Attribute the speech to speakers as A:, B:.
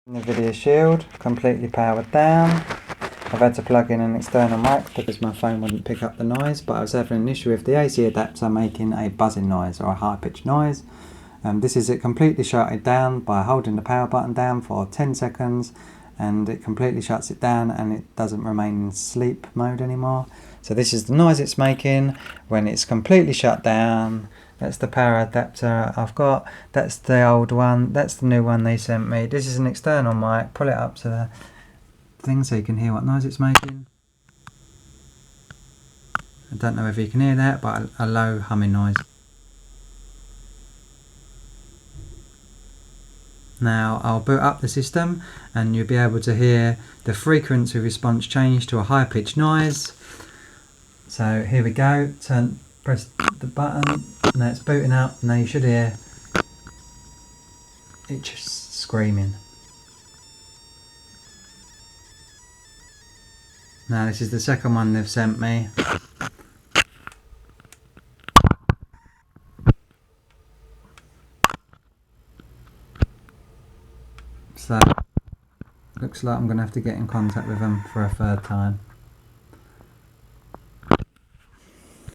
A: Nvidia Shield, completely powered down. I've had to plug in an external mic because my phone wouldn't pick up the noise, but I was having an issue with the AC adapter making a buzzing noise or a high-pitched noise. This is it completely shut it down by holding the power button down for 10 seconds, and it completely shuts it down and it doesn't remain in sleep mode anymore. So this is the noise it's making when it's completely shut down. That's the power adapter I've got. That's the old one. That's the new one they sent me. This is an external mic. Pull it up to the thing so you can hear what noise it's making. I don't know if you can hear that, but a low humming noise. Now I'll boot up the system and you'll be able to hear the frequency response change to a high pitched noise. So here we go. Press the button. Now it's booting up. Now you should hear it just screaming. Now this is the second one they've sent me. So looks like I'm going to have to get in contact with them for a third time.